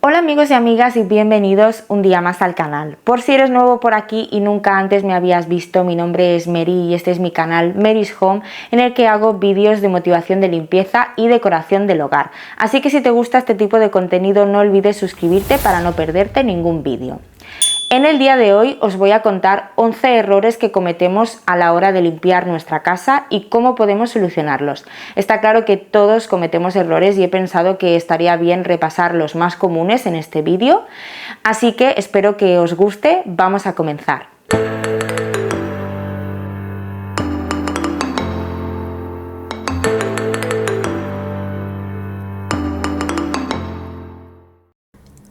Hola amigos y amigas y bienvenidos un día más al canal. Por si eres nuevo por aquí y nunca antes me habías visto, mi nombre es Mary y este es mi canal Mary's Home, en el que hago vídeos de motivación de limpieza y decoración del hogar. Así que si te gusta este tipo de contenido no olvides suscribirte para no perderte ningún vídeo. En el día de hoy os voy a contar 11 errores que cometemos a la hora de limpiar nuestra casa y cómo podemos solucionarlos. Está claro que todos cometemos errores y he pensado que estaría bien repasar los más comunes en este vídeo, así que espero que os guste. Vamos a comenzar.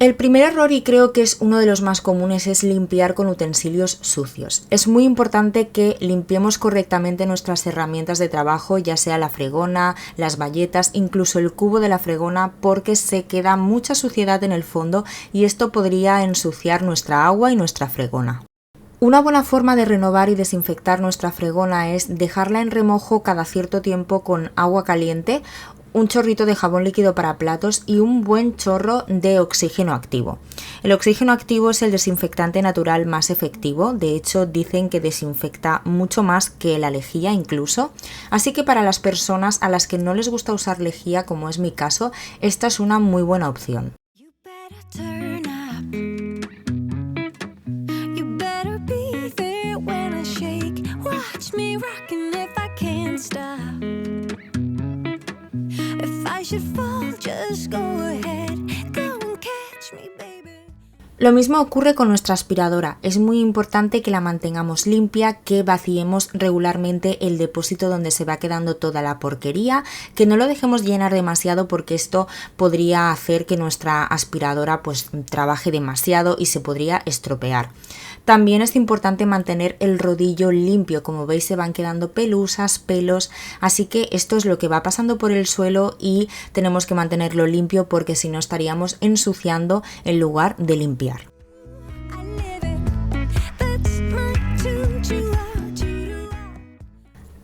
El primer error, y creo que es uno de los más comunes, es limpiar con utensilios sucios. Es muy importante que limpiemos correctamente nuestras herramientas de trabajo, ya sea la fregona, las bayetas, incluso el cubo de la fregona, porque se queda mucha suciedad en el fondo y esto podría ensuciar nuestra agua y nuestra fregona. Una buena forma de renovar y desinfectar nuestra fregona es dejarla en remojo cada cierto tiempo con agua caliente, un chorrito de jabón líquido para platos y un buen chorro de oxígeno activo. El oxígeno activo es el desinfectante natural más efectivo, de hecho dicen que desinfecta mucho más que la lejía incluso, así que para las personas a las que no les gusta usar lejía, como es mi caso, esta es una muy buena opción. Lo mismo ocurre con nuestra aspiradora. Es muy importante que la mantengamos limpia, que vaciemos regularmente el depósito donde se va quedando toda la porquería, que no lo dejemos llenar demasiado porque esto podría hacer que nuestra aspiradora trabaje demasiado y se podría estropear. También es importante mantener el rodillo limpio, como veis se van quedando pelusas, pelos, así que esto es lo que va pasando por el suelo y tenemos que mantenerlo limpio porque si no estaríamos ensuciando en lugar de limpiar.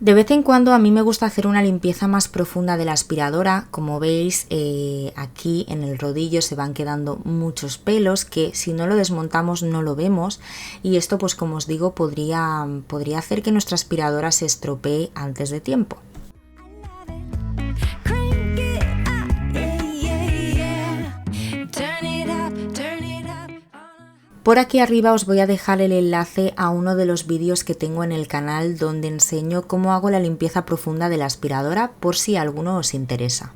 De vez en cuando a mí me gusta hacer una limpieza más profunda de la aspiradora. Como veis, aquí en el rodillo se van quedando muchos pelos que si no lo desmontamos no lo vemos y esto, pues como os digo, podría hacer que nuestra aspiradora se estropee antes de tiempo. Por aquí arriba os voy a dejar el enlace a uno de los vídeos que tengo en el canal donde enseño cómo hago la limpieza profunda de la aspiradora por si alguno os interesa.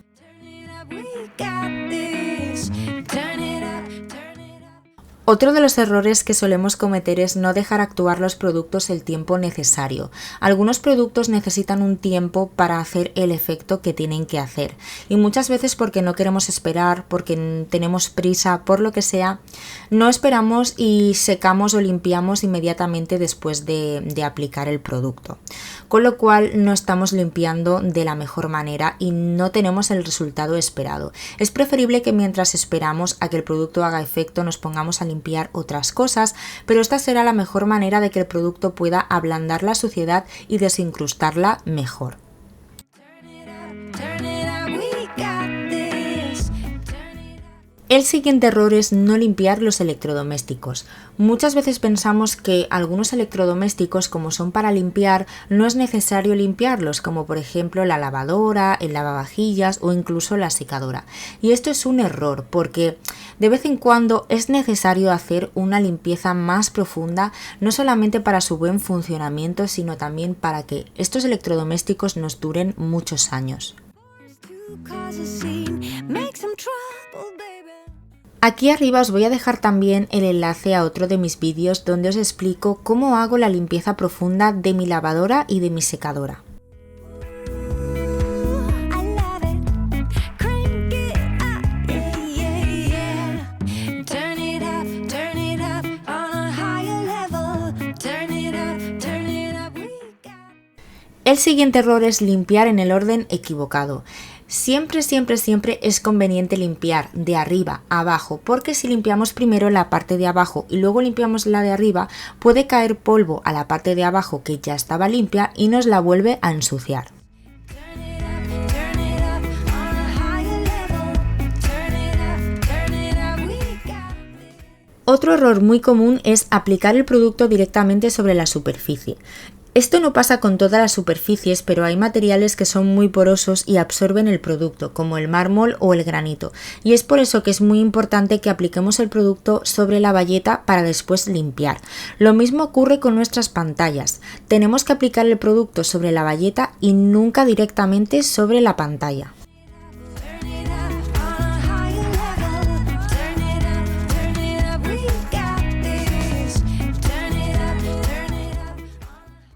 Otro de los errores que solemos cometer es no dejar actuar los productos el tiempo necesario. Algunos productos necesitan un tiempo para hacer el efecto que tienen que hacer y muchas veces porque no queremos esperar, porque tenemos prisa, por lo que sea, no esperamos y secamos o limpiamos inmediatamente después de aplicar el producto. Con lo cual no estamos limpiando de la mejor manera y no tenemos el resultado esperado. Es preferible que mientras esperamos a que el producto haga efecto nos pongamos a limpiar otras cosas, pero esta será la mejor manera de que el producto pueda ablandar la suciedad y desincrustarla mejor. El siguiente error es no limpiar los electrodomésticos. Muchas veces pensamos que algunos electrodomésticos, como son para limpiar, no es necesario limpiarlos, como por ejemplo la lavadora, el lavavajillas o incluso la secadora. Y esto es un error porque de vez en cuando es necesario hacer una limpieza más profunda, no solamente para su buen funcionamiento, sino también para que estos electrodomésticos nos duren muchos años. Aquí arriba os voy a dejar también el enlace a otro de mis vídeos donde os explico cómo hago la limpieza profunda de mi lavadora y de mi secadora. El siguiente error es limpiar en el orden equivocado. Siempre es conveniente limpiar de arriba a abajo, porque si limpiamos primero la parte de abajo y luego limpiamos la de arriba, puede caer polvo a la parte de abajo que ya estaba limpia y nos la vuelve a ensuciar. Otro error muy común es aplicar el producto directamente sobre la superficie. Esto no pasa con todas las superficies, pero hay materiales que son muy porosos y absorben el producto, como el mármol o el granito, y es por eso que es muy importante que apliquemos el producto sobre la bayeta para después limpiar. Lo mismo ocurre con nuestras pantallas. Tenemos que aplicar el producto sobre la bayeta y nunca directamente sobre la pantalla.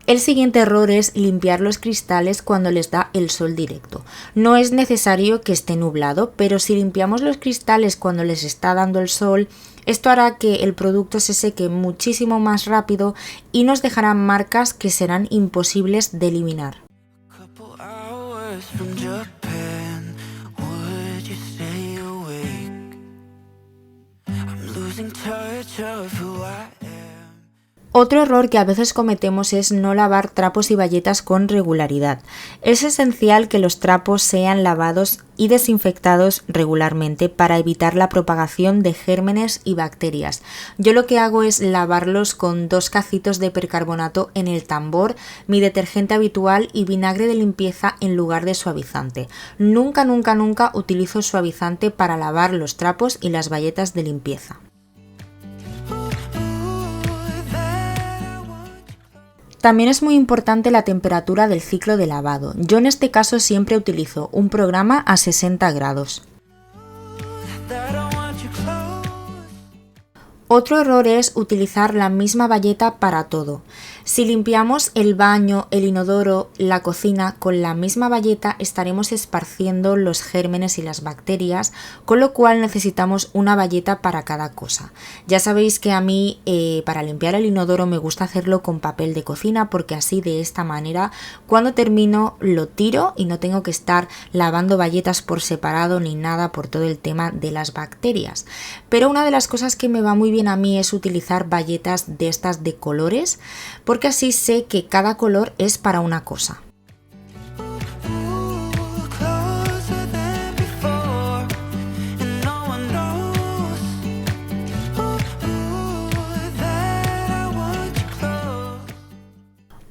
El siguiente error es limpiar los cristales cuando les da el sol directo. No es necesario que esté nublado, pero si limpiamos los cristales cuando les está dando el sol, esto hará que el producto se seque muchísimo más rápido y nos dejará marcas que serán imposibles de eliminar. Otro error que a veces cometemos es no lavar trapos y bayetas con regularidad. Es esencial que los trapos sean lavados y desinfectados regularmente para evitar la propagación de gérmenes y bacterias. Yo lo que hago es lavarlos con 2 cacitos de percarbonato en el tambor, mi detergente habitual y vinagre de limpieza en lugar de suavizante. Nunca utilizo suavizante para lavar los trapos y las bayetas de limpieza. También es muy importante la temperatura del ciclo de lavado. Yo en este caso siempre utilizo un programa a 60 grados. Otro error es utilizar la misma bayeta para todo. Si limpiamos el baño, el inodoro, la cocina con la misma bayeta, estaremos esparciendo los gérmenes y las bacterias, con lo cual necesitamos una bayeta para cada cosa. Ya sabéis que a mí para limpiar el inodoro me gusta hacerlo con papel de cocina, porque así de esta manera cuando termino lo tiro y no tengo que estar lavando bayetas por separado ni nada por todo el tema de las bacterias. Pero una de las cosas que me va muy bien a mí es utilizar bayetas de estas de colores, porque así sé que cada color es para una cosa.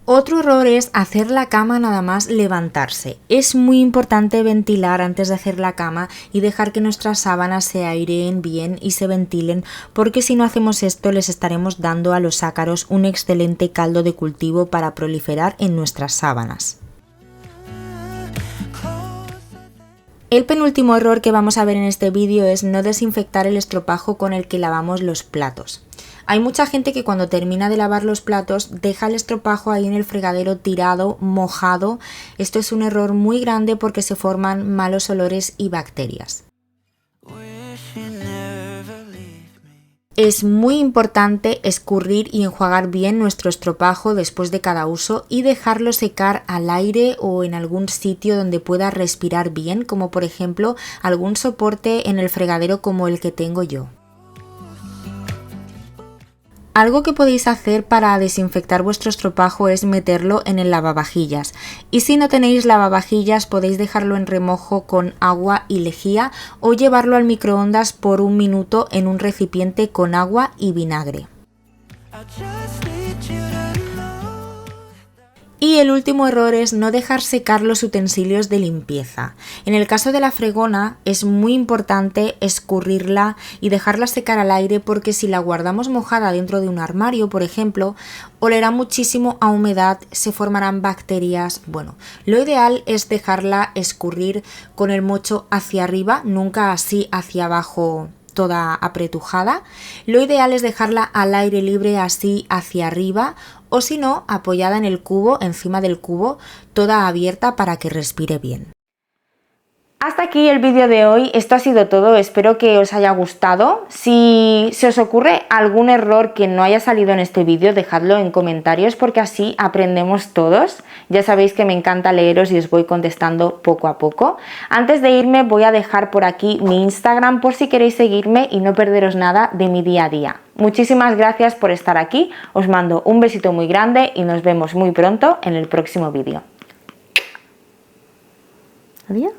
Otro error es hacer la cama nada más levantarse. Es muy importante ventilar antes de hacer la cama y dejar que nuestras sábanas se aireen bien y se ventilen, porque si no hacemos esto les estaremos dando a los ácaros un excelente caldo de cultivo para proliferar en nuestras sábanas. El penúltimo error que vamos a ver en este vídeo es no desinfectar el estropajo con el que lavamos los platos. Hay mucha gente que cuando termina de lavar los platos deja el estropajo ahí en el fregadero tirado, mojado. Esto es un error muy grande porque se forman malos olores y bacterias. Es muy importante escurrir y enjuagar bien nuestro estropajo después de cada uso y dejarlo secar al aire o en algún sitio donde pueda respirar bien, como por ejemplo algún soporte en el fregadero como el que tengo yo. Algo que podéis hacer para desinfectar vuestro estropajo es meterlo en el lavavajillas, y si no tenéis lavavajillas podéis dejarlo en remojo con agua y lejía o llevarlo al microondas por 1 minuto en un recipiente con agua y vinagre. Y el último error es no dejar secar los utensilios de limpieza. En el caso de la fregona es muy importante escurrirla y dejarla secar al aire, porque si la guardamos mojada dentro de un armario, por ejemplo, olerá muchísimo a humedad, se formarán bacterias. Bueno, lo ideal es dejarla escurrir con el mocho hacia arriba, nunca así hacia abajo toda apretujada. Lo ideal es dejarla al aire libre así hacia arriba, o si no, apoyada en el cubo, encima del cubo, toda abierta para que respire bien. Hasta aquí el vídeo de hoy. Esto ha sido todo, espero que os haya gustado. Si se os ocurre algún error que no haya salido en este vídeo, dejadlo en comentarios porque así aprendemos todos. Ya sabéis que me encanta leeros y os voy contestando poco a poco. Antes de irme voy a dejar por aquí mi Instagram por si queréis seguirme y no perderos nada de mi día a día. Muchísimas gracias por estar aquí, os mando un besito muy grande y nos vemos muy pronto en el próximo vídeo. Adiós.